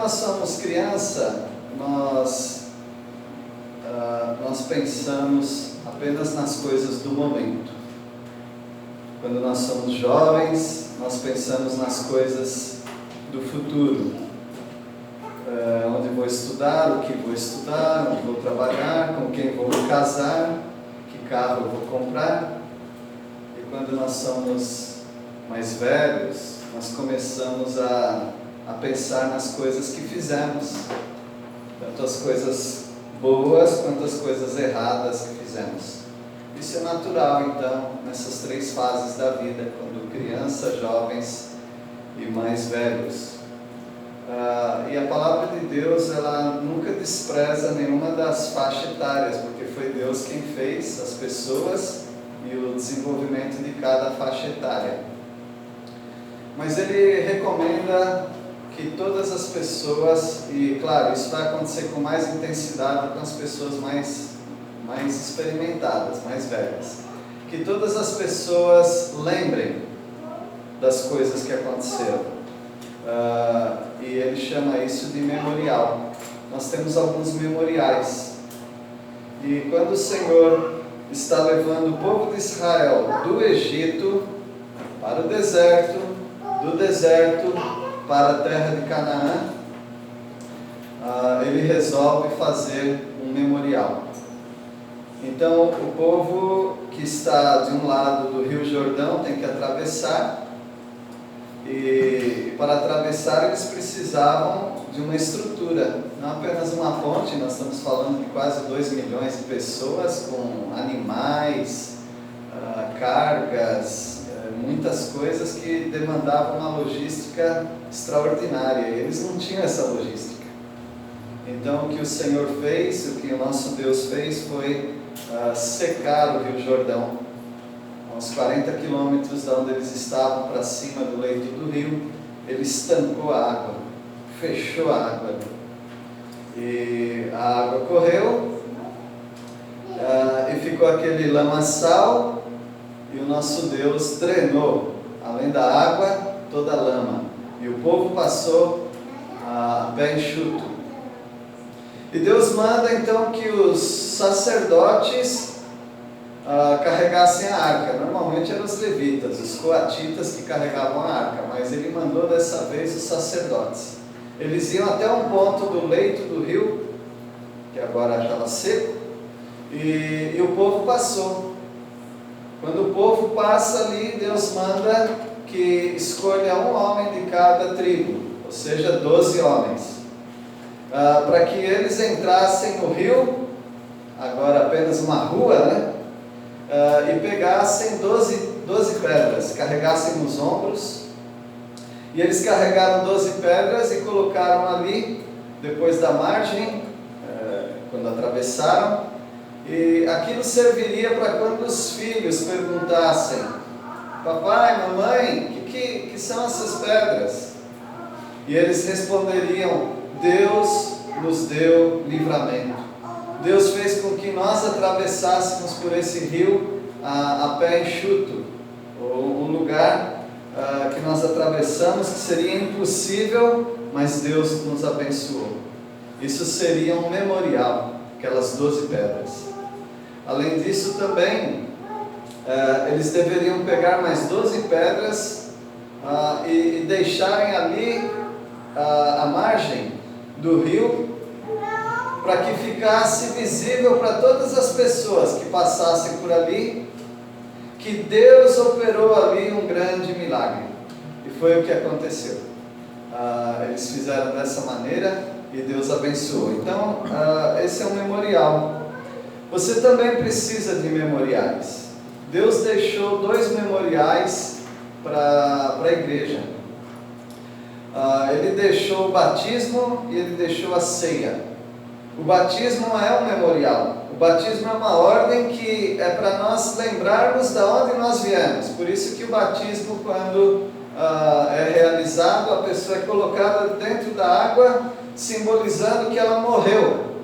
nós somos criança, nós pensamos apenas nas coisas do momento. Quando nós somos jovens, nós pensamos nas coisas do futuro. Onde vou estudar, o que vou estudar, onde vou trabalhar, com quem vou casar, que carro eu vou comprar. E quando nós somos mais velhos, nós começamos a pensar nas coisas que fizemos, tanto as coisas boas quanto as coisas erradas que fizemos. Isso é natural, então, nessas três fases da vida, quando criança, jovens e mais velhos. E a palavra de Deus, ela nunca despreza nenhuma das faixas etárias, porque foi Deus quem fez as pessoas e o desenvolvimento de cada faixa etária. Mas Ele recomenda que todas as pessoas, e claro, isso vai acontecer com mais intensidade com as pessoas mais experimentadas, mais velhas, que todas as pessoas lembrem das coisas que aconteceram. E ele chama isso de memorial. Nós temos alguns memoriais. E quando o Senhor está levando o povo de Israel do Egito para o deserto, do deserto para a terra de Canaã, ele resolve fazer um memorial. Então o povo que está de um lado do Rio Jordão tem que atravessar, e para atravessar eles precisavam de uma estrutura, não apenas uma ponte. Nós estamos falando de quase 2 milhões de pessoas, com animais, cargas, muitas coisas que demandavam uma logística extraordinária. Eles não tinham essa logística. Então o que o Senhor fez, o que o nosso Deus fez, foi secar o Rio Jordão, uns 40 quilômetros de onde eles estavam para cima do leito do rio. Ele estancou a água, fechou a água, e a água correu, e ficou aquele lamaçal, e o nosso Deus drenou, além da água, toda a lama, e o povo passou a pé enxuto. E Deus manda então que os sacerdotes carregassem a arca. Normalmente eram os levitas, os coatitas que carregavam a arca, mas ele mandou dessa vez os sacerdotes. Eles iam até um ponto do leito do rio, que agora estava seco, e o povo passou. Quando o povo passa ali, Deus manda que escolha um homem de cada tribo, ou seja, 12 homens, para que eles entrassem no rio, agora apenas uma rua, né? E pegassem 12 pedras, carregassem nos ombros, e eles carregaram 12 pedras e colocaram ali, depois da margem, quando atravessaram, e aquilo serviria para quando os filhos perguntassem: papai, mamãe, que são essas pedras? E eles responderiam: Deus nos deu livramento. Deus fez com que nós atravessássemos por esse rio a pé enxuto, um lugar que nós atravessamos que seria impossível, mas Deus nos abençoou. Isso seria um memorial, aquelas 12 pedras. Além disso também, eles deveriam pegar mais 12 pedras e deixarem ali a margem do rio, para que ficasse visível para todas as pessoas que passassem por ali, que Deus operou ali um grande milagre. E foi o que aconteceu. Eles fizeram dessa maneira e Deus abençoou. Então, esse é um memorial. Você também precisa de memoriais. Deus deixou 2 memoriais para a igreja. Ele deixou o batismo e ele deixou a ceia. O batismo é um memorial. O batismo é uma ordem que é para nós lembrarmos de onde nós viemos. Por isso que o batismo, quando é realizado, a pessoa é colocada dentro da água, simbolizando que ela morreu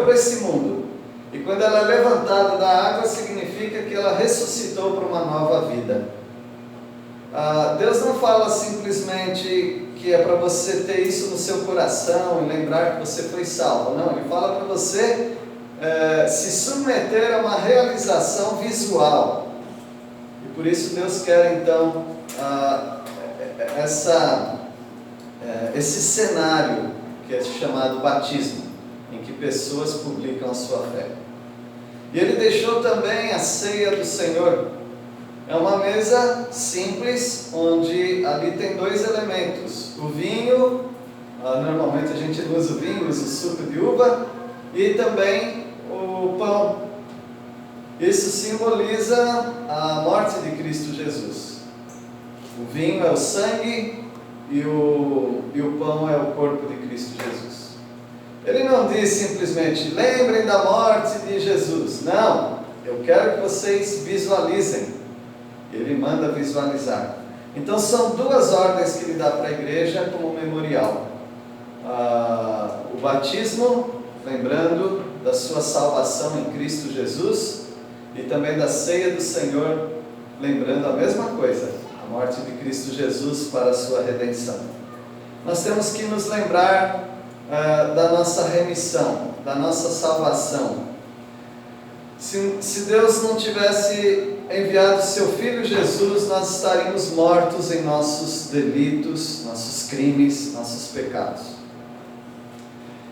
para esse mundo. E quando ela é levantada da água, significa que ela ressuscitou para uma nova vida. Deus não fala simplesmente que é para você ter isso no seu coração e lembrar que você foi salvo. Não, ele fala para você se submeter a uma realização visual. E por isso Deus quer então esse cenário que é chamado batismo, em que pessoas publicam a sua fé. E ele deixou também a ceia do Senhor. É uma mesa simples, onde ali tem dois elementos: o vinho, normalmente a gente usa o vinho, usa o suco de uva, e também o pão. Isso simboliza a morte de Cristo Jesus. O vinho é o sangue e o pão é o corpo de Cristo Jesus. Ele não diz simplesmente, lembrem da morte de Jesus. Não, eu quero que vocês visualizem. Ele manda visualizar. Então são duas ordens que ele dá para a igreja como memorial. O batismo, lembrando da sua salvação em Cristo Jesus, e também da ceia do Senhor, lembrando a mesma coisa, a morte de Cristo Jesus para a sua redenção. Nós temos que nos lembrar da nossa remissão, da nossa salvação. Se Deus não tivesse enviado seu Filho Jesus, nós estaríamos mortos em nossos delitos, nossos crimes, nossos pecados.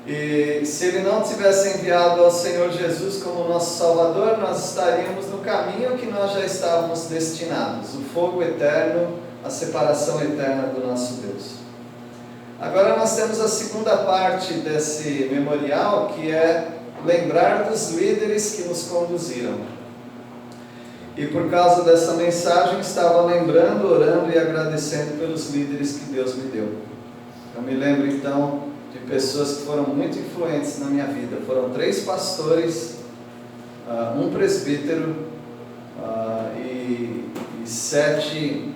E se Ele não tivesse enviado ao Senhor Jesus como nosso Salvador, nós estaríamos no caminho que nós já estávamos destinados, o fogo eterno, a separação eterna do nosso Deus. Agora nós temos a segunda parte desse memorial, que é lembrar dos líderes que nos conduziram. E por causa dessa mensagem, estava lembrando, orando e agradecendo pelos líderes que Deus me deu. Eu me lembro então de pessoas que foram muito influentes na minha vida. Foram 3 pastores, um presbítero e 7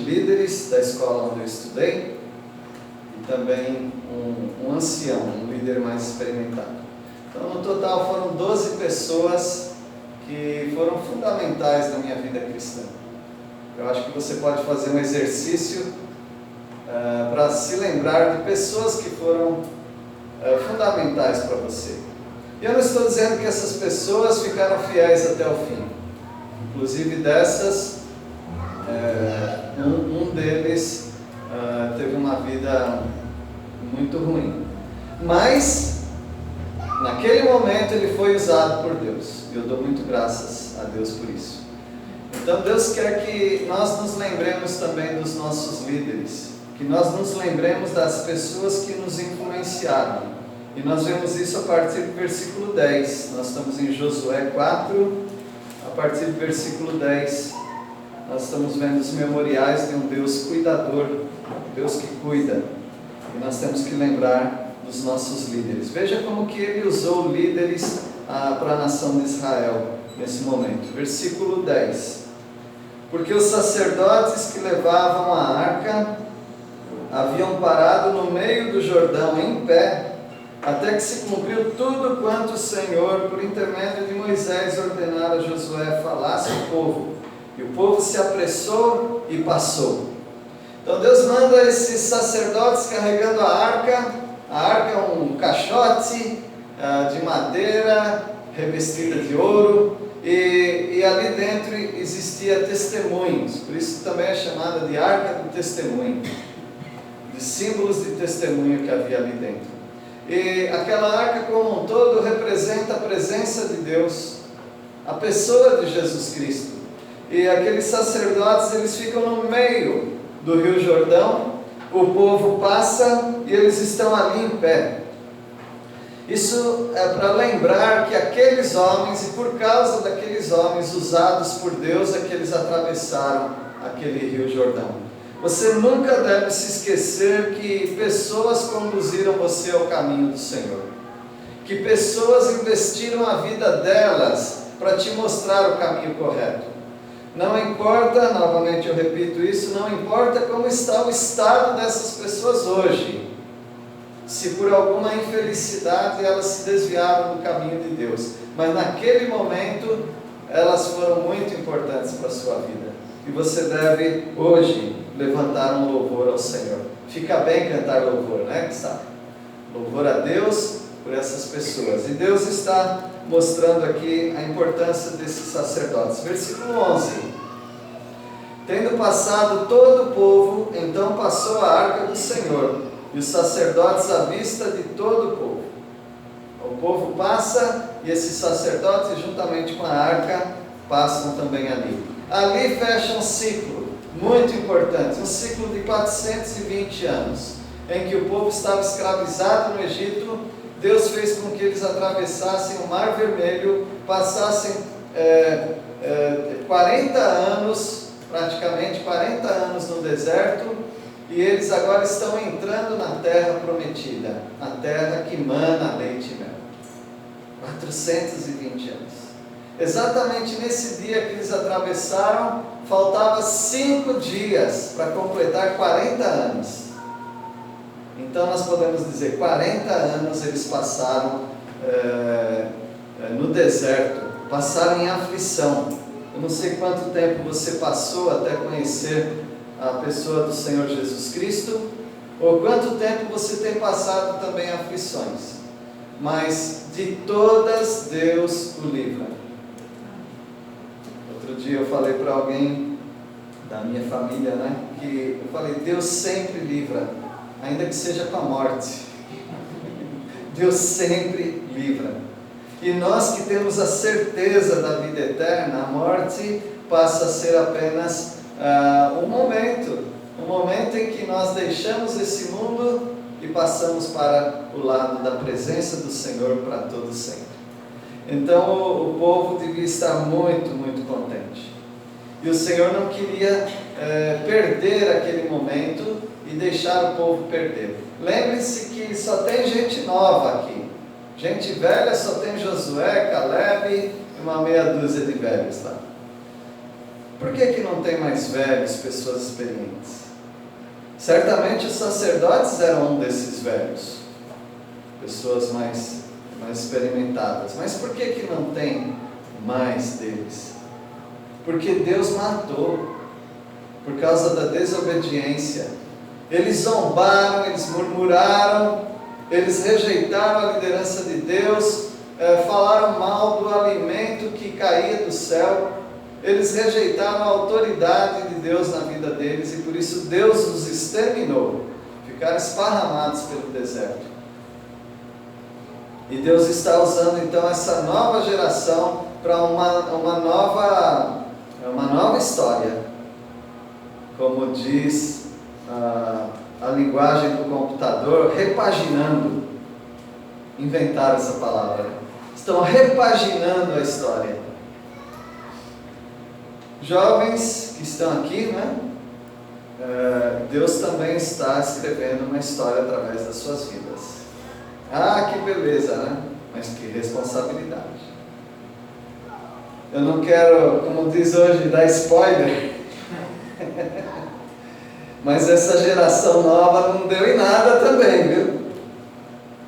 líderes da escola onde eu estudei. E também um ancião, um líder mais experimentado. Então, no total, foram 12 pessoas que foram fundamentais na minha vida cristã. Eu acho que você pode fazer um exercício para se lembrar de pessoas que foram fundamentais para você. E eu não estou dizendo que essas pessoas ficaram fiéis até o fim. Inclusive dessas, um deles teve uma vida muito ruim, mas naquele momento ele foi usado por Deus, e eu dou muito graças a Deus por isso. Então Deus quer que nós nos lembremos também dos nossos líderes, que nós nos lembremos das pessoas que nos influenciaram, e nós vemos isso a partir do versículo 10, nós estamos em Josué 4, a partir do versículo 10, nós estamos vendo os memoriais de um Deus cuidador, Deus que cuida, e nós temos que lembrar dos nossos líderes. Veja como que ele usou líderes para a nação de Israel nesse momento. Versículo 10. Porque os sacerdotes que levavam a arca haviam parado no meio do Jordão em pé, até que se cumpriu tudo quanto o Senhor, por intermédio de Moisés, ordenara a Josué falasse ao povo. E o povo se apressou e passou. Então Deus manda esses sacerdotes carregando a arca é um caixote de madeira, revestida de ouro, e ali dentro existia testemunhos, por isso também é chamada de arca do testemunho, de símbolos de testemunho que havia ali dentro. E aquela arca como um todo representa a presença de Deus, a pessoa de Jesus Cristo. E aqueles sacerdotes, eles ficam no meio do Rio Jordão, o povo passa e eles estão ali em pé. Isso é para lembrar que aqueles homens, e por causa daqueles homens usados por Deus, é que eles atravessaram aquele Rio Jordão. Você nunca deve se esquecer que pessoas conduziram você ao caminho do Senhor, que pessoas investiram a vida delas para te mostrar o caminho correto. Não importa, novamente eu repito isso, não importa como está o estado dessas pessoas hoje, se por alguma infelicidade elas se desviaram do caminho de Deus, mas naquele momento elas foram muito importantes para a sua vida. e você deve hoje levantar um louvor ao Senhor. Fica bem cantar louvor, né, Gustavo? Louvor a Deus por essas pessoas. E Deus está mostrando aqui a importância desses sacerdotes. Versículo 11. Tendo passado todo o povo, então passou a arca do Senhor, e os sacerdotes à vista de todo o povo. O povo passa, e esses sacerdotes, juntamente com a arca, passam também ali. Ali fecha um ciclo muito importante, um ciclo de 420 anos, em que o povo estava escravizado no Egito. Deus fez com que eles atravessassem o Mar Vermelho, passassem 40 anos, praticamente 40 anos no deserto, e eles agora estão entrando na terra prometida, a terra que mana leite e mel. 420 anos. Exatamente nesse dia que eles atravessaram, faltava 5 dias para completar 40 anos. Então nós podemos dizer, 40 anos eles passaram no deserto, passaram em aflição. Eu não sei quanto tempo você passou até conhecer a pessoa do Senhor Jesus Cristo, ou quanto tempo você tem passado também em aflições, mas de todas Deus o livra. Outro dia eu falei para alguém da minha família, né, que eu falei, Deus sempre livra, ainda que seja com a morte. Deus sempre livra. E nós que temos a certeza da vida eterna, a morte passa a ser apenas um momento em que nós deixamos esse mundo e passamos para o lado da presença do Senhor para todo sempre. Então o povo devia estar muito, muito contente. E o Senhor não queria perder aquele momento e deixar o povo perder. Lembre-se que só tem gente nova aqui. Gente velha só tem Josué, Caleb e uma meia dúzia de velhos lá. Por que não tem mais velhos, pessoas experientes? Certamente os sacerdotes eram um desses velhos, pessoas mais experimentadas. Mas por que não tem mais deles? Porque Deus matou, por causa da desobediência. Eles zombaram, eles murmuraram, eles rejeitaram a liderança de Deus, falaram mal do alimento que caía do céu. Eles rejeitaram a autoridade de Deus na vida deles, e por isso Deus os exterminou, ficaram esparramados pelo deserto. E Deus está usando então essa nova geração para uma nova história. Como diz a linguagem do computador, repaginando. Inventaram essa palavra. Estão repaginando a história. Jovens que estão aqui, né? Deus também está escrevendo uma história através das suas vidas. Ah, que beleza, né? Mas que responsabilidade. Eu não quero, como diz hoje, dar spoiler. Mas essa geração nova não deu em nada também, viu?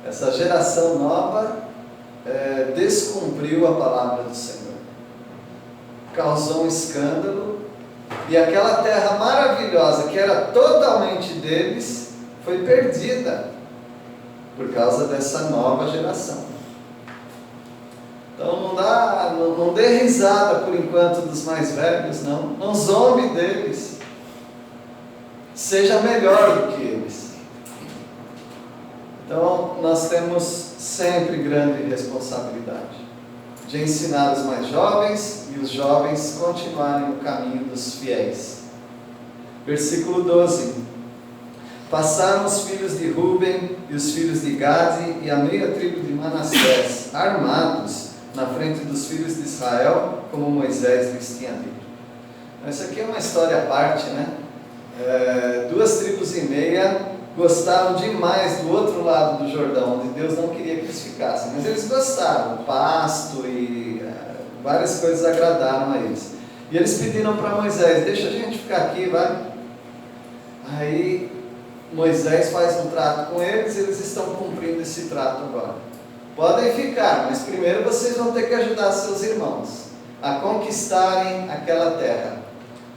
Essa geração nova descumpriu a palavra do Senhor. Causou um escândalo, e aquela terra maravilhosa que era totalmente deles foi perdida por causa dessa nova geração. Então não dê risada por enquanto dos mais velhos, não zombe deles, seja melhor do que eles. Então nós temos sempre grande responsabilidade de ensinar os mais jovens e os jovens continuarem no caminho dos fiéis. Versículo 12. Passaram os filhos de Ruben e os filhos de Gade e a meia tribo de Manassés, armados na frente dos filhos de Israel, como Moisés lhes tinha dito. Isso aqui é uma história à parte, né? 2 tribos e meia gostaram demais do outro lado do Jordão, onde Deus não queria que eles ficassem, mas eles gostaram, o pasto e várias coisas agradaram a eles. E eles pediram para Moisés, deixa a gente ficar aqui, vai. Aí Moisés faz um trato com eles, eles estão cumprindo esse trato agora. Podem ficar, mas primeiro vocês vão ter que ajudar seus irmãos a conquistarem aquela terra.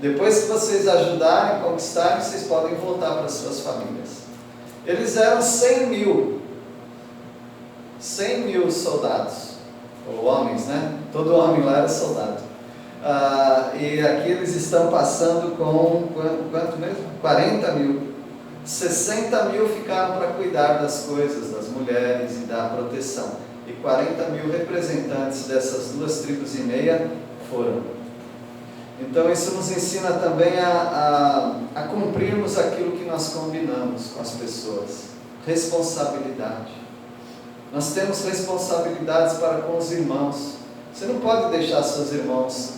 Depois que vocês ajudarem, conquistarem, vocês podem voltar para suas famílias. Eles eram 100 mil soldados, ou homens, né? Todo homem lá era soldado. E aqui eles estão passando com, quanto mesmo? 40 mil. 60 mil ficaram para cuidar das coisas, das mulheres e da proteção. E 40 mil representantes dessas 2 tribos e meia foram. Então isso nos ensina também a cumprirmos aquilo que nós combinamos com as pessoas. Responsabilidade. Nós temos responsabilidades para com os irmãos. Você não pode deixar seus irmãos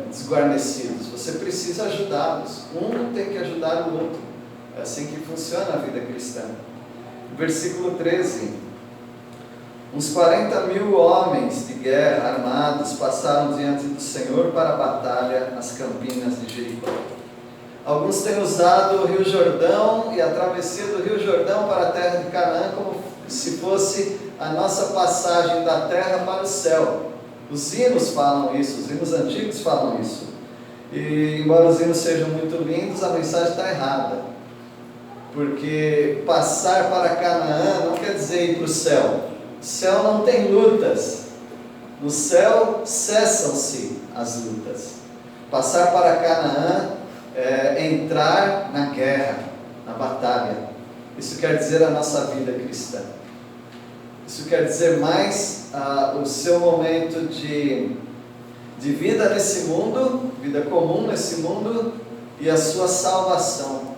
desguarnecidos. Você precisa ajudá-los. Um tem que ajudar o outro. É assim que funciona a vida cristã. Versículo 13. Uns 40 mil homens de guerra armados passaram diante do Senhor para a batalha nas campinas de Jericó. Alguns têm usado o Rio Jordão e a travessia do Rio Jordão para a terra de Canaã como se fosse a nossa passagem da terra para o céu. Os hinos falam isso, os hinos antigos falam isso. E embora os hinos sejam muito lindos, a mensagem está errada. Porque passar para Canaã não quer dizer ir para o céu. O céu não tem lutas. No céu cessam-se as lutas. Passar para Canaã é entrar na guerra, na batalha. Isso quer dizer a nossa vida cristã. Isso quer dizer mais o seu momento de vida nesse mundo, vida comum nesse mundo, e a sua salvação.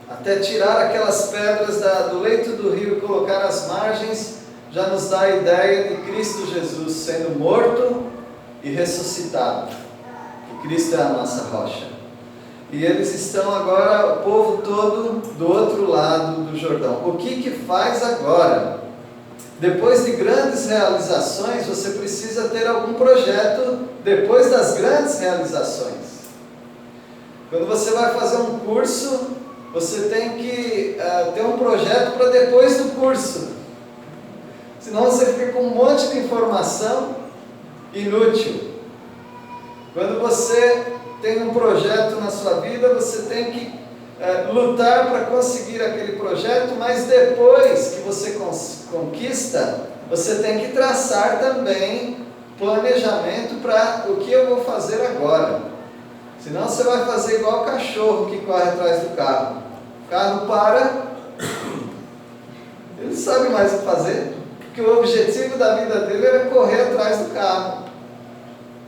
Até tirar aquelas pedras do leito do rio e colocar às margens, já nos dá a ideia de Cristo Jesus sendo morto e ressuscitado. Que Cristo é a nossa rocha. E eles estão agora, o povo todo, do outro lado do Jordão. O que faz agora? Depois de grandes realizações, você precisa ter algum projeto depois das grandes realizações. Quando você vai fazer um curso, você tem que ter um projeto para depois do curso. Senão você fica com um monte de informação inútil. Quando você tem um projeto na sua vida, você tem que lutar para conseguir aquele projeto, mas depois que você conquista, você tem que traçar também planejamento para o que eu vou fazer agora. Senão você vai fazer igual o cachorro que corre atrás do carro. O carro para, ele não sabe mais o que fazer, porque o objetivo da vida dele era correr atrás do carro.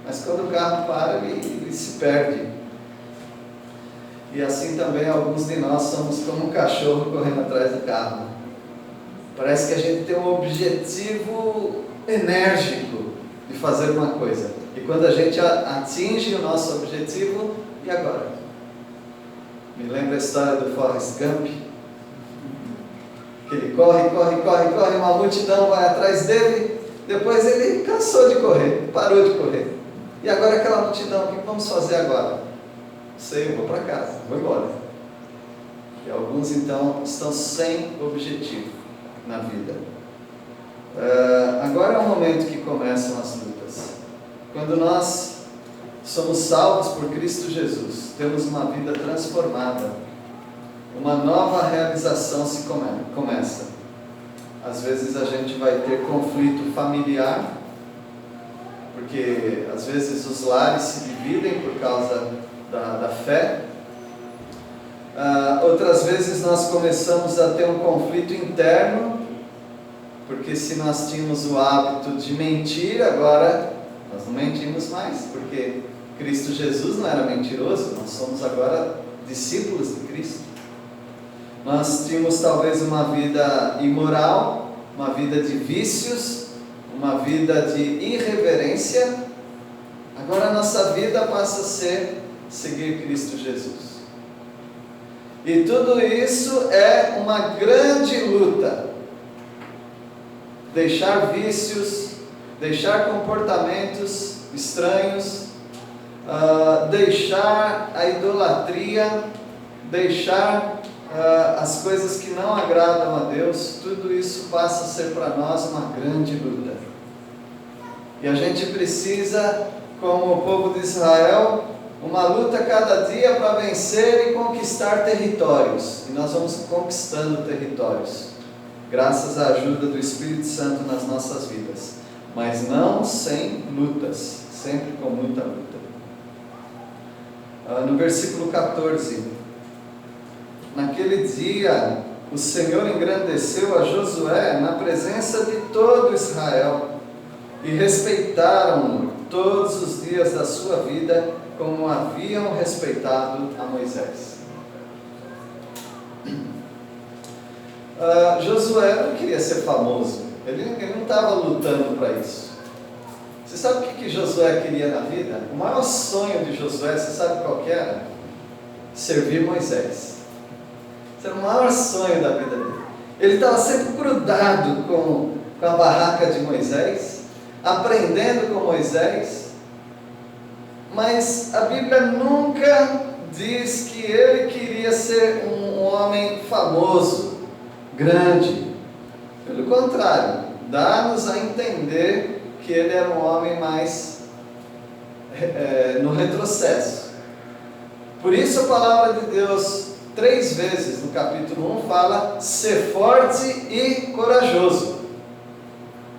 Mas quando o carro para, ele se perde. E assim também alguns de nós somos como um cachorro correndo atrás do carro. Parece que a gente tem um objetivo enérgico de fazer uma coisa. E quando a gente atinge o nosso objetivo, e agora? Me lembra a história do Forrest Gump, que ele corre, uma multidão vai atrás dele, depois ele cansou de correr, parou de correr. E agora aquela multidão, o que vamos fazer agora? Sei, eu vou para casa, vou embora. E alguns então estão sem objetivo na vida. Agora é o momento que começam as lutas. Quando nós somos salvos por Cristo Jesus, temos uma vida transformada, uma nova realização se começa. Às vezes a gente vai ter conflito familiar, porque às vezes os lares se dividem por causa da fé. Outras vezes nós começamos a ter um conflito interno, porque se nós tínhamos o hábito de mentir, agora nós não mentimos mais, porque Cristo Jesus não era mentiroso, nós somos agora discípulos de Cristo. Nós tínhamos talvez uma vida imoral, uma vida de vícios, uma vida de irreverência. Agora a nossa vida passa a ser seguir Cristo Jesus. E tudo isso é uma grande luta. Deixar vícios, deixar comportamentos estranhos, deixar a idolatria, deixar as coisas que não agradam a Deus, tudo isso passa a ser para nós uma grande luta. E a gente precisa, como o povo de Israel, uma luta cada dia para vencer e conquistar territórios. E nós vamos conquistando territórios, graças à ajuda do Espírito Santo nas nossas vidas. Mas não sem lutas, sempre com muita luta. No versículo 14: naquele dia o Senhor engrandeceu a Josué na presença de todo Israel, e respeitaram-no todos os dias da sua vida, como haviam respeitado a Moisés. Josué não queria ser famoso, ele não estava lutando para isso. Você sabe o que Josué queria na vida? O maior sonho de Josué, você sabe qual que era? Servir Moisés. Esse era o maior sonho da vida dele. Ele estava sempre grudado com a barraca de Moisés, aprendendo com Moisés, mas a Bíblia nunca diz que ele queria ser um homem famoso, grande. Pelo contrário, dá-nos a entender que ele era um homem mais no retrocesso. Por isso a palavra de Deus 3 vezes no capítulo 1 fala: ser forte e corajoso,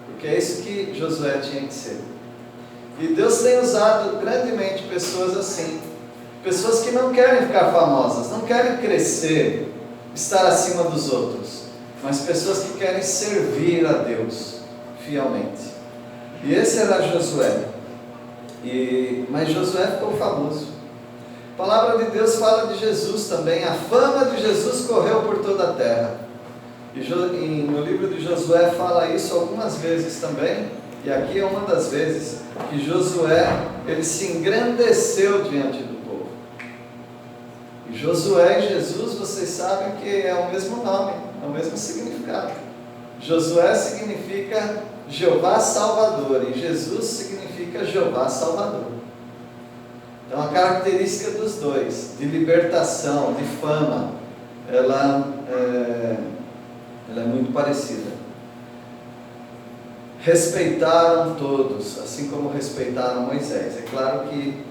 porque é isso que Josué tinha que ser. E Deus tem usado grandemente pessoas assim, pessoas que não querem ficar famosas, não querem crescer, estar acima dos outros, mas pessoas que querem servir a Deus fielmente. E esse era Josué. Mas Josué ficou famoso. A palavra de Deus fala de Jesus também. A fama de Jesus correu por toda a terra. E no livro de Josué fala isso algumas vezes também. E aqui é uma das vezes que Josué, ele se engrandeceu diante do povo. E Josué e Jesus, vocês sabem que é o mesmo nome, é o mesmo significado. Josué significa Jeová Salvador, e Jesus significa Jeová Salvador. Então a característica dos dois, de libertação, de fama, ela é muito parecida. Respeitaram todos, assim como respeitaram Moisés. É claro que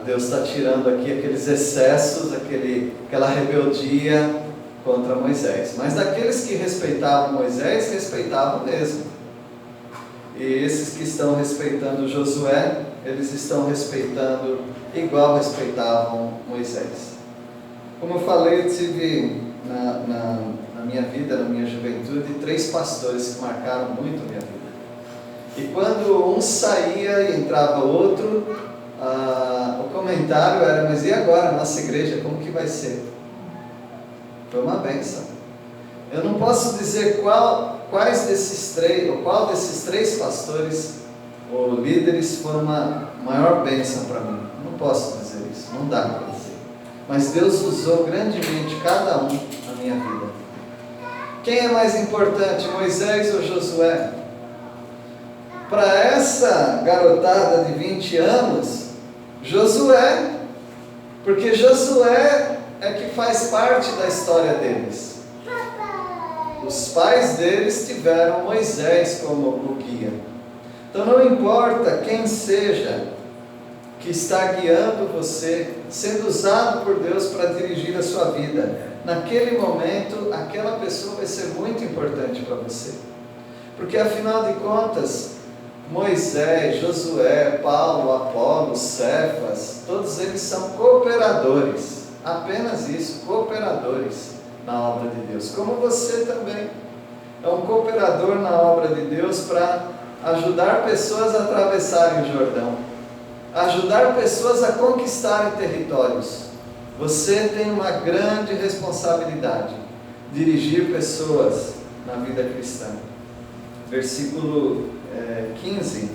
Deus está tirando aqui aqueles excessos, aquela rebeldia contra Moisés. Mas daqueles que respeitavam Moisés, respeitavam mesmo. E esses que estão respeitando Josué, eles estão respeitando igual respeitavam Moisés. Como eu falei, eu tive na minha vida, na minha juventude, 3 pastores que marcaram muito a minha vida. E quando um saía e entrava outro, o comentário era: mas e agora a nossa igreja, como que vai ser? Foi uma bênção. Eu não posso dizer qual desses 3 pastores ou líderes foram uma maior bênção para mim. Não posso dizer isso, não dá para dizer. Mas Deus usou grandemente cada um na minha vida. Quem é mais importante, Moisés ou Josué? Para essa garotada de 20 anos, Josué, porque Josué é que faz parte da história deles. Os pais deles tiveram Moisés como o guia. Então não importa quem seja que está guiando você, sendo usado por Deus para dirigir a sua vida, naquele momento, aquela pessoa vai ser muito importante para você. Porque afinal de contas, Moisés, Josué, Paulo, Apolo, Cefas, todos eles são cooperadores. Apenas isso, cooperadores na obra de Deus. Como você também é um cooperador na obra de Deus para ajudar pessoas a atravessarem o Jordão, ajudar pessoas a conquistarem territórios. Você tem uma grande responsabilidade: dirigir pessoas na vida cristã. Versículo 15: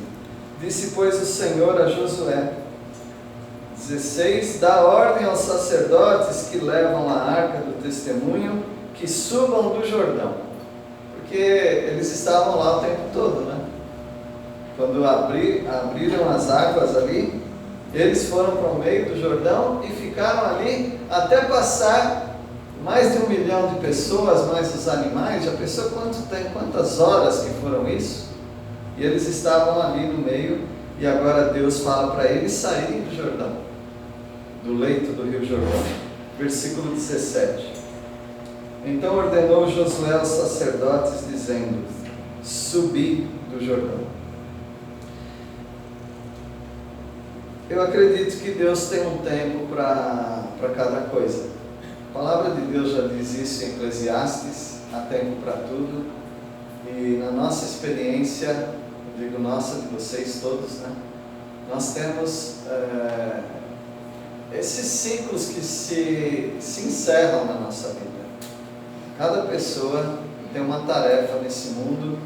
disse, pois, o Senhor a Josué. 16: dá ordem aos sacerdotes que levam a arca do testemunho que subam do Jordão. Porque eles estavam lá o tempo todo, né? Quando abriram as águas ali, eles foram para o meio do Jordão e ficaram ali até passar mais de 1 milhão de pessoas, mais os animais. Já pensou quantas horas que foram isso? E eles estavam ali no meio, e agora Deus fala para eles saírem do Jordão. do leito do Rio Jordão. Versículo 17. Então ordenou Josué aos sacerdotes, dizendo: subi do Jordão. Eu acredito que Deus tem um tempo para cada coisa. A palavra de Deus já diz isso em Eclesiastes: há tempo para tudo. E na nossa experiência, eu digo nossa, de vocês todos, né? Nós temos esses ciclos que se encerram na nossa vida. Cada pessoa tem uma tarefa nesse mundo.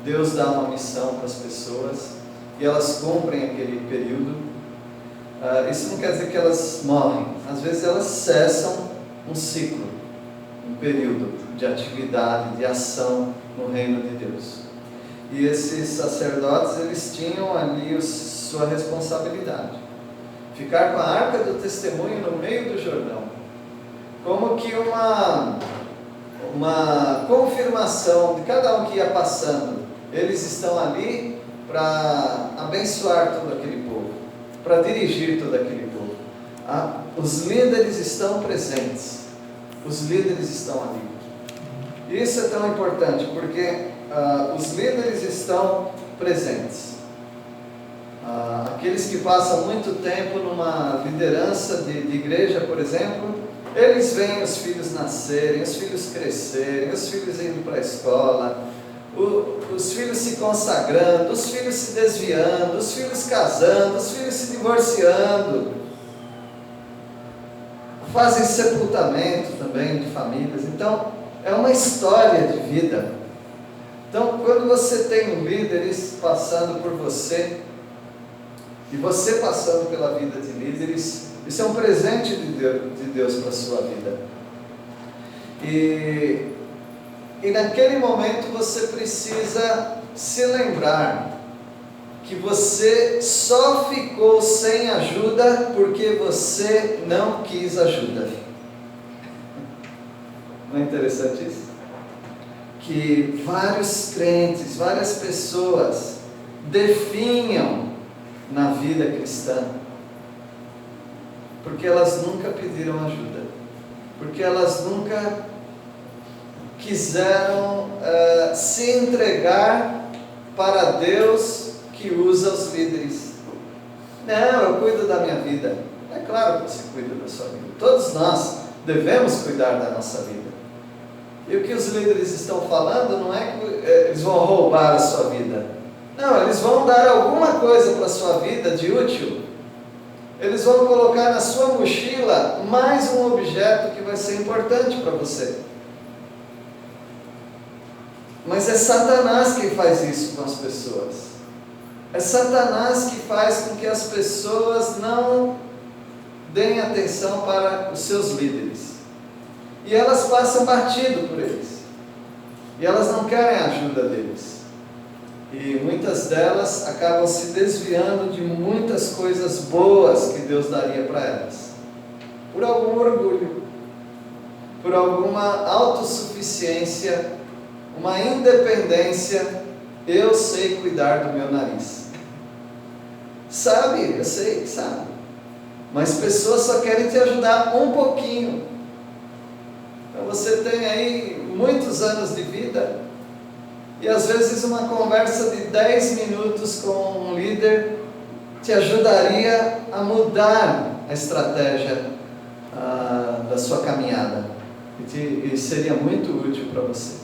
Deus dá uma missão para as pessoas e elas cumprem aquele período. Isso não quer dizer que elas morrem. Às vezes elas cessam um ciclo, um período de atividade, de ação no reino de Deus. E esses sacerdotes, eles tinham ali sua responsabilidade. Ficar com a arca do testemunho no meio do Jordão, como que uma confirmação de cada um que ia passando. Eles estão ali para abençoar todo aquele povo, para dirigir todo aquele povo. Os líderes estão presentes, os líderes estão ali. Isso é tão importante, porque os líderes estão presentes. Aqueles que passam muito tempo numa liderança de igreja, por exemplo, eles veem os filhos nascerem, os filhos crescerem, os filhos indo para a escola, os filhos se consagrando, os filhos se desviando, os filhos casando, os filhos se divorciando, fazem sepultamento também de famílias. Então, é uma história de vida. Então, quando você tem líderes passando por você, e você passando pela vida de líderes, isso é um presente de Deus para a sua vida. E naquele momento você precisa se lembrar que você só ficou sem ajuda porque você não quis ajuda. Não é interessante isso? Que vários crentes, várias pessoas definham na vida cristã porque elas nunca pediram ajuda, porque elas nunca quiseram se entregar para Deus que usa os líderes. Não, eu cuido da minha vida. É claro que você cuida da sua vida. Todos nós devemos cuidar da nossa vida. E o que os líderes estão falando não é que eles vão roubar a sua vida. Não, eles vão dar alguma coisa para a sua vida de útil. Eles vão colocar na sua mochila mais um objeto que vai ser importante para você. Mas é Satanás quem faz isso com as pessoas. É Satanás que faz com que as pessoas não deem atenção para os seus líderes. E elas passam batido por eles. E elas não querem a ajuda deles. E muitas delas acabam se desviando de muitas coisas boas que Deus daria para elas. Por algum orgulho, por alguma autossuficiência, uma independência. Eu sei cuidar do meu nariz. Sabe, eu sei que sabe. Mas pessoas só querem te ajudar um pouquinho. Então você tem aí muitos anos de vida, e às vezes uma conversa de 10 minutos com um líder te ajudaria a mudar a estratégia da sua caminhada. E seria muito útil para você.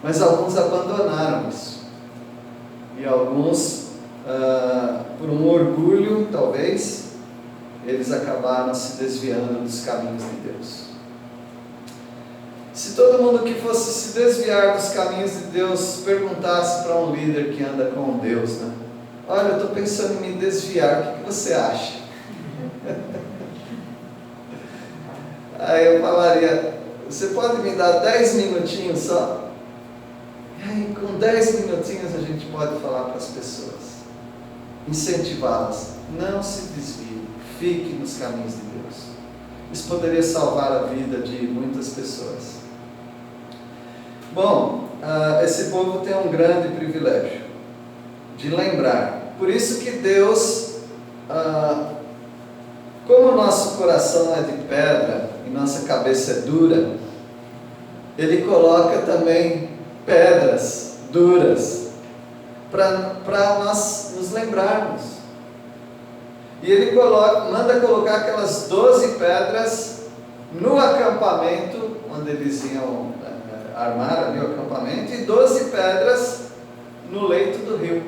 Mas alguns abandonaram isso. E alguns, por um orgulho, talvez, eles acabaram se desviando dos caminhos de Deus. Se todo mundo que fosse se desviar dos caminhos de Deus perguntasse para um líder que anda com Deus, né? Olha, eu estou pensando em me desviar, o que você acha? Aí eu falaria: você pode me dar 10 minutinhos só? E aí, com 10 minutinhos a gente pode falar para as pessoas, incentivá-las: não se desvie, fique nos caminhos de Deus. Isso poderia salvar a vida de muitas pessoas. Bom, esse povo tem um grande privilégio de lembrar. Por isso que Deus como o nosso coração é de pedra e nossa cabeça é dura, Ele coloca também pedras duras para nós nos lembrarmos. E Ele manda colocar aquelas 12 pedras no acampamento, onde eles iam armar ali o acampamento, e 12 pedras no leito do rio.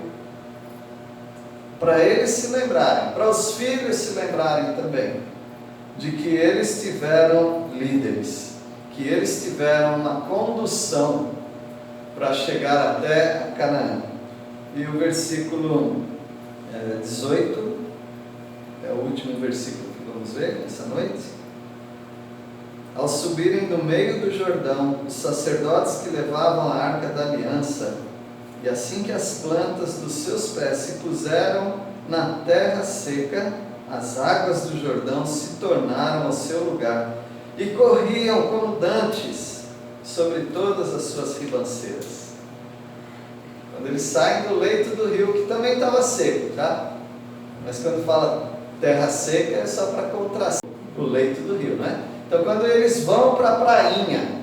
Para eles se lembrarem, para os filhos se lembrarem também, de que eles tiveram líderes, que eles tiveram uma condução para chegar até Canaã. E o versículo 18, é o último versículo que vamos ver nessa noite. Ao subirem do meio do Jordão, os sacerdotes que levavam a arca da aliança, e assim que as plantas dos seus pés se puseram na terra seca, as águas do Jordão se tornaram ao seu lugar, e corriam como dantes sobre todas as suas ribanceiras. Quando eles saem do leito do rio, que também estava seco, tá? Mas quando fala terra seca, é só para contrastar o leito do rio, né? Então quando eles vão para a prainha,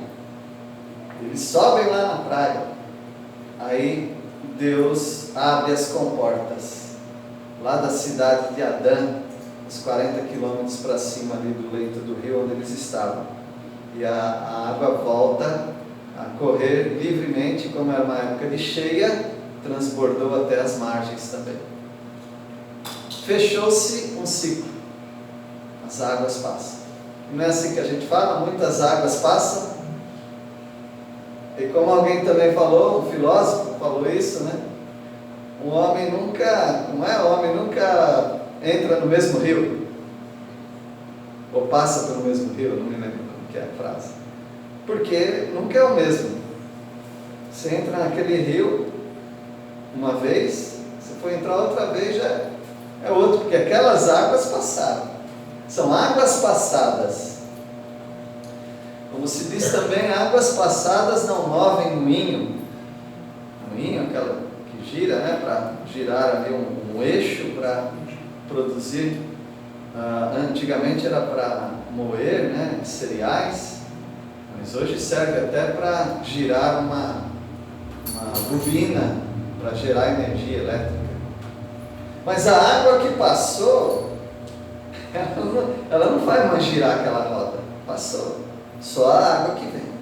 eles sobem lá na praia, aí Deus abre as comportas, lá da cidade de Adã, uns 40 quilômetros para cima ali do leito do rio onde eles estavam. E a água volta a correr livremente, como era uma época de cheia, transbordou até as margens também. Fechou-se um ciclo, as águas passam. Não é assim que a gente fala? Muitas águas passam. E como alguém também falou, um filósofo falou isso, né? O homem nunca entra no mesmo rio, ou passa pelo mesmo rio, não me lembro como que é a frase, porque nunca é o mesmo. Você entra naquele rio uma vez, se for entrar outra vez já é outro, porque aquelas águas passaram, são águas passadas. Como se diz também, águas passadas não movem moinho, aquela que gira, né, para girar ali um eixo para produzir, antigamente era para moer, né, cereais, mas hoje serve até para girar uma bobina, para gerar energia elétrica. Mas a água que passou, ela não faz mais girar aquela roda, passou, só a água que vem.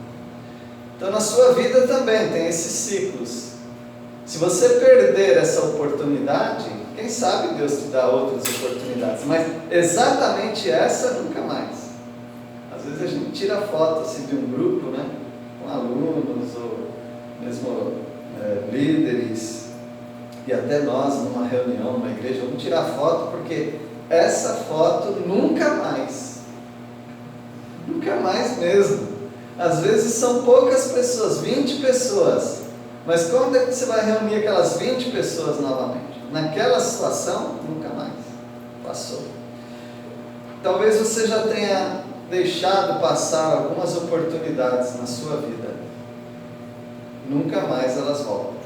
Então na sua vida também tem esses ciclos. Se você perder essa oportunidade, quem sabe Deus te dá outras oportunidades, mas exatamente essa nunca mais. Às vezes a gente tira foto assim, de um grupo, né, com alunos ou mesmo líderes, e até nós numa reunião, numa igreja, vamos tirar foto porque essa foto nunca mais mesmo. Às vezes são poucas pessoas, 20 pessoas, mas quando é que você vai reunir aquelas 20 pessoas novamente? Naquela situação, nunca mais. Passou. Talvez você já tenha deixado passar algumas oportunidades na sua vida. Nunca mais elas voltam.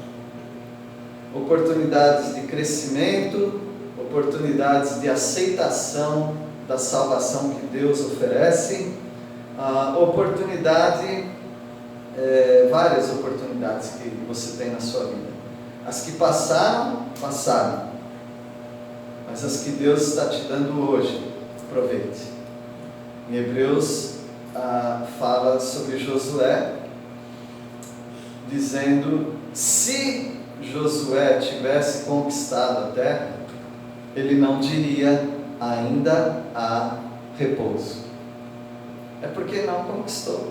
Oportunidades de crescimento, oportunidades de aceitação da salvação que Deus oferece, várias oportunidades que você tem na sua vida. As que passaram, passaram. Mas as que Deus está te dando hoje, aproveite. Em Hebreus fala sobre Josué, dizendo: se Josué tivesse conquistado a terra, ele não diria ainda há repouso. É porque não conquistou.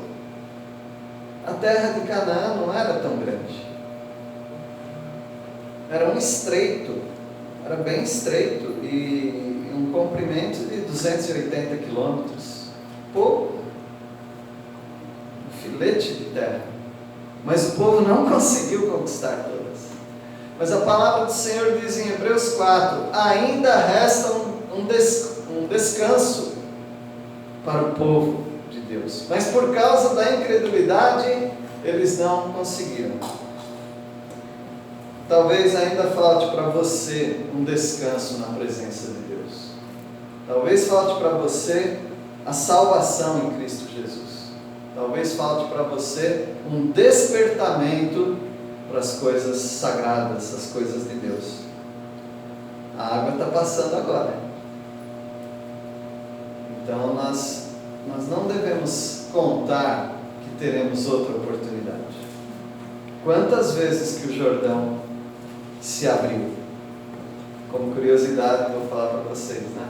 A terra de Canaã não era tão grande. Era um estreito, era bem estreito e um comprimento de 280 quilômetros. Pouco. Um filete de terra. Mas o povo não conseguiu conquistar todas. Mas a palavra do Senhor diz em Hebreus 4, ainda resta um descanso para o povo de Deus. Mas por causa da incredulidade, eles não conseguiram. Talvez ainda falte para você um descanso na presença de Deus. Talvez falte para você a salvação em Cristo Jesus. Talvez falte para você um despertamento para as coisas sagradas, as coisas de Deus. A água está passando agora. Então nós não devemos contar que teremos outra oportunidade. Quantas vezes que o Jordão se abriu? Como curiosidade, vou falar para vocês, né?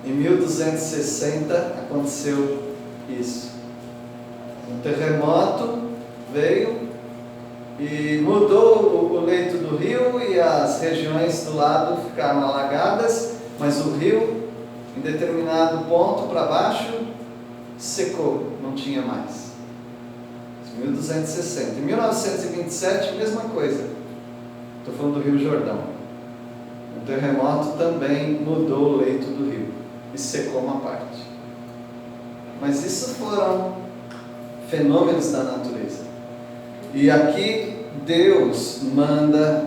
Em 1260 aconteceu isso. Um terremoto veio e mudou o leito do rio e as regiões do lado ficaram alagadas, mas o rio, em determinado ponto para baixo, secou, não tinha mais. 1260. Em 1927, mesma coisa. Estou falando do Rio Jordão. Um terremoto também mudou o leito do rio e secou uma parte. Mas isso foram fenômenos da natureza. E aqui Deus manda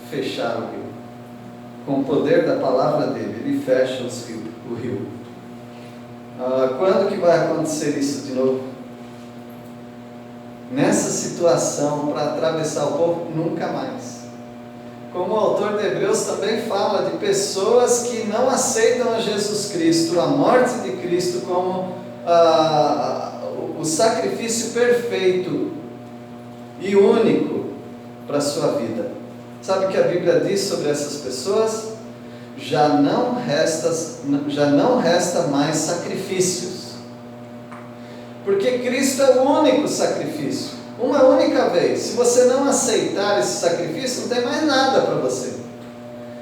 fechar o rio. Com o poder da palavra dele, ele fecha o rio. Quando que vai acontecer isso de novo? Nessa situação, para atravessar o povo, nunca mais. Como o autor de Hebreus também fala de pessoas que não aceitam a Jesus Cristo, a morte de Cristo como o sacrifício perfeito e único para a sua vida. Sabe o que a Bíblia diz sobre essas pessoas? Já não resta mais sacrifícios. Porque Cristo é o único sacrifício. Uma única vez. Se você não aceitar esse sacrifício, não tem mais nada para você.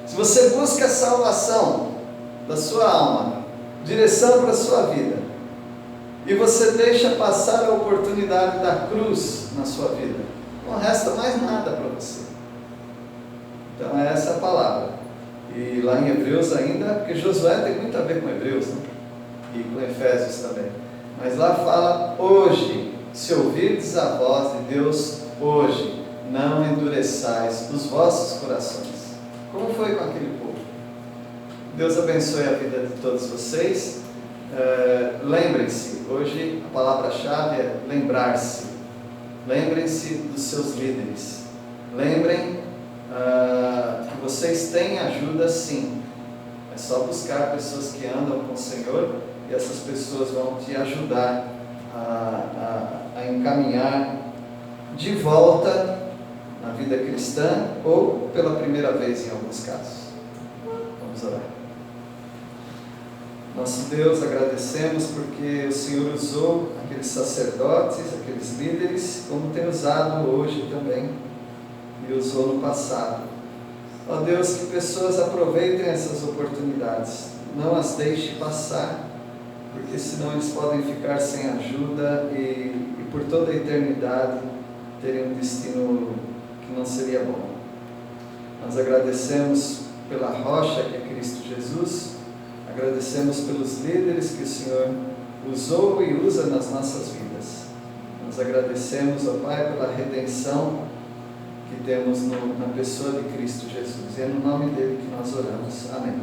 Se você busca a salvação da sua alma, direção para a sua vida, e você deixa passar a oportunidade da cruz na sua vida, não resta mais nada para você. Então é essa a palavra. E lá em Hebreus ainda, porque Josué tem muito a ver com Hebreus, né? E com Efésios também. Mas lá fala, hoje, se ouvirdes a voz de Deus, hoje, não endureçais os vossos corações. Como foi com aquele povo? Deus abençoe a vida de todos vocês. Lembrem-se, hoje a palavra-chave é lembrar-se. Lembrem-se dos seus líderes. Lembrem que vocês têm ajuda sim. É só buscar pessoas que andam com o Senhor e essas pessoas vão te ajudar a encaminhar de volta na vida cristã ou pela primeira vez em alguns casos. Vamos orar. Nosso Deus, agradecemos porque o Senhor usou aqueles sacerdotes, aqueles líderes, como tem usado hoje também e usou no passado. Ó Deus, que pessoas aproveitem essas oportunidades, não as deixe passar, porque senão eles podem ficar sem ajuda e por toda a eternidade terem um destino que não seria bom. Nós agradecemos pela rocha que é Cristo Jesus, agradecemos pelos líderes que o Senhor usou e usa nas nossas vidas. Nós agradecemos, ó Pai, pela redenção que temos na pessoa de Cristo Jesus. E é no nome dele que nós oramos. Amém.